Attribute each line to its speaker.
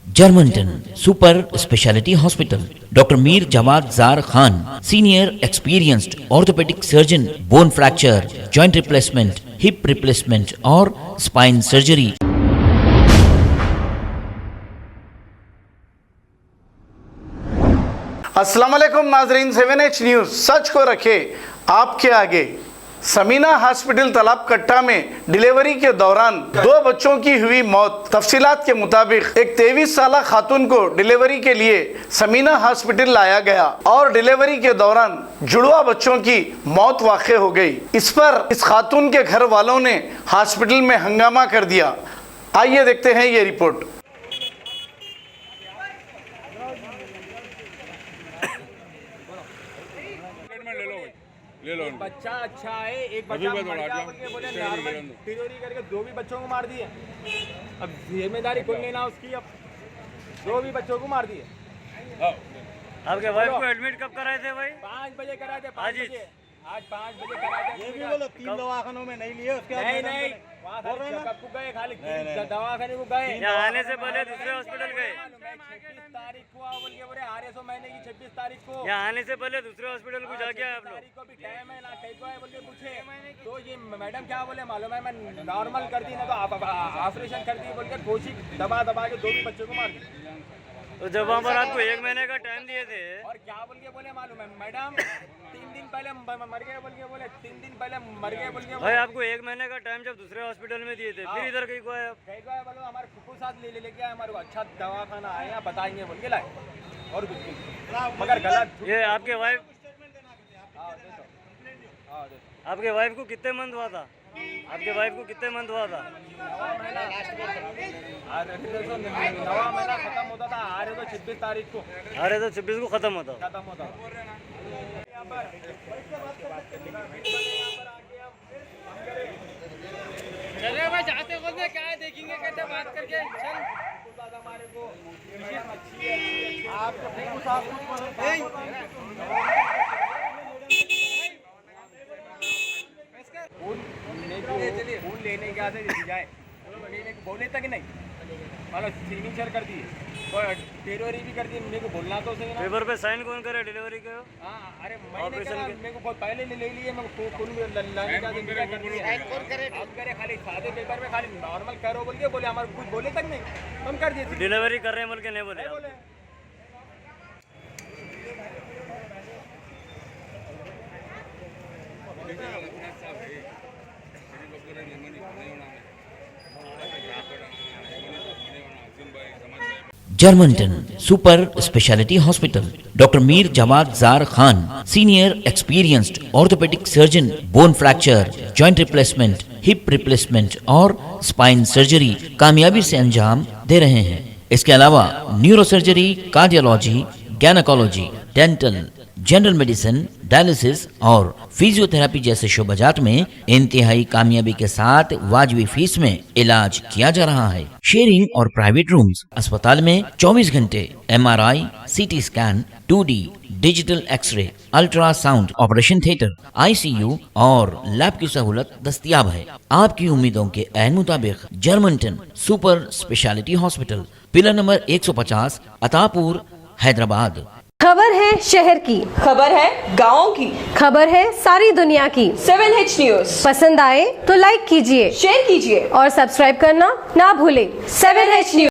Speaker 1: Germanton super speciality hospital, doctor Mir Jawad Jar Khan, senior experienced orthopaedic surgeon, bone fracture, joint replacement, hip replacement और spine surgery.
Speaker 2: अस्सलाम वालेकुम नाजरीन, 7H news सच को रखे आपके आगे। समीना हॉस्पिटल तलाब कट्टा में डिलीवरी के दौरान 2 बच्चों की हुई मौत। तफसीलात के मुताबिक एक 23 साल खातून को डिलीवरी के लिए समीना हॉस्पिटल लाया गया और डिलीवरी के दौरान जुड़वा बच्चों की मौत वाक़ई हो गई। इस पर इस खातून के घर वालों ने हॉस्पिटल में हंगामा कर दिया। आइए देखते हैं ये रिपोर्ट।
Speaker 3: ले लो। बच्चा अच्छा है, एक बच्चा बोले नॉर्मल डिलीवरी करके 2 भी बच्चों को मार दिए। अब जिम्मेदारी कौन लेना उसकी? अब 2 भी बच्चों को मार दिए।
Speaker 4: आपके वाइफ को एडमिट कब कराए थे भाई?
Speaker 3: 5 बजे कराए थे। 5 बजे आज 5 बजे कराए थे। ये भी बोलो 3 दवाखानों में नहीं लिए उसके। नहीं वहाँ चेकअप को गए, खाली दवाखाने को गए।
Speaker 4: यहाँ आने से पहले दूसरे हॉस्पिटल गए।
Speaker 3: 26 तारीख को बोल के बोले RSO महीने की 26 तारीख को।
Speaker 4: यहाँ आने से पहले दूसरे हॉस्पिटल को जाके आप लोग
Speaker 3: को भी टाइम है ना, कहीं को है बोल के पूछे तो ये मैडम क्या बोले मालूम है, मैं नॉर्मल कर दी ना तो ऑपरेशन कर दी बोल के कोशिश दबा के 2 भी बच्चों को मार दी।
Speaker 4: तो जब वहाँ पर आपको 1 महीने का टाइम दिए थे
Speaker 3: और क्या बोल के बोले मालूम है मैडम, 3 दिन पहले मर गए बोल के बोले, 3 दिन पहले मर गए बोल के
Speaker 4: भाई। आपको 1 महीने का टाइम जब दूसरे हॉस्पिटल में दिए थे, फिर इधर कहीं को आए आप?
Speaker 3: कहीं को है बोलो हमारे फुफू साथ लेके आए, हमारे को अच्छा दवाखाना आए यहाँ बताएंगे बोल के लाए और कुछ नहीं। मगर गलत
Speaker 4: ये आपके वाइफ आपके वाइफ को कितने मंथ हुआ था? आपके वाइफ को कितने मंथ हुआ था?
Speaker 3: 9 महीना खत्म होता था। आ रहे तो 26 तारीख को,
Speaker 4: आ रहे तो 26 को खत्म होता।
Speaker 3: चले भाई जाते बोलते क्या है, देखेंगे कैसे बात करके चल। हमारे को फूल लेने के आते जाए बोले तक नहीं, मतलब सिग्नेचर कर दिए, डिलीवरी भी कर दी। मेरे को बोलना तो सही ना।
Speaker 4: पेपर पे साइन कौन करे डिलीवरी के?
Speaker 3: हाँ अरे मैंने करा, मेरे को बहुत पहले ले लिए, मैं खून लाने का इंतजार कर दिया। साइन कौन करे? आप करे खाली सादे पेपर में, खाली नॉर्मल करो बोल के बोले, हमारे कुछ बोले तक नहीं, हम कर दिए।
Speaker 4: डिलीवरी कर रहे हैं बोल के नहीं बोले?
Speaker 1: Germanten super speciality hospital, doctor Mir Jawad Jar Khan, senior experienced orthopaedic surgeon, bone fracture, joint replacement, hip replacement और स्पाइन सर्जरी कामयाबी से अंजाम दे रहे हैं। इसके अलावा neurosurgery, cardiology, gynaecology, dental, general medicine, dialysis और फिजियोथेरेपी जैसे शोबाजात में इंतहाई कामयाबी के साथ वाजबी फीस में इलाज किया जा रहा है। शेयरिंग और प्राइवेट रूम्स। अस्पताल में 24 घंटे MRI, CT scan, 2D digital x ray, ultrasound, operation theatre, ICU और लैब की सहूलत दस्तयाब है। आपकी उम्मीदों के ऐन मुताबिक Germanten super speciality hospital, pillar number 150, Attapur, Hyderabad.
Speaker 5: खबर है शहर की,
Speaker 6: खबर है गाँव की,
Speaker 5: खबर है सारी दुनिया की।
Speaker 6: 7H न्यूज़
Speaker 5: पसंद आए तो लाइक कीजिए,
Speaker 6: शेयर कीजिए
Speaker 5: और सब्सक्राइब करना ना भूलें।
Speaker 6: 7H news.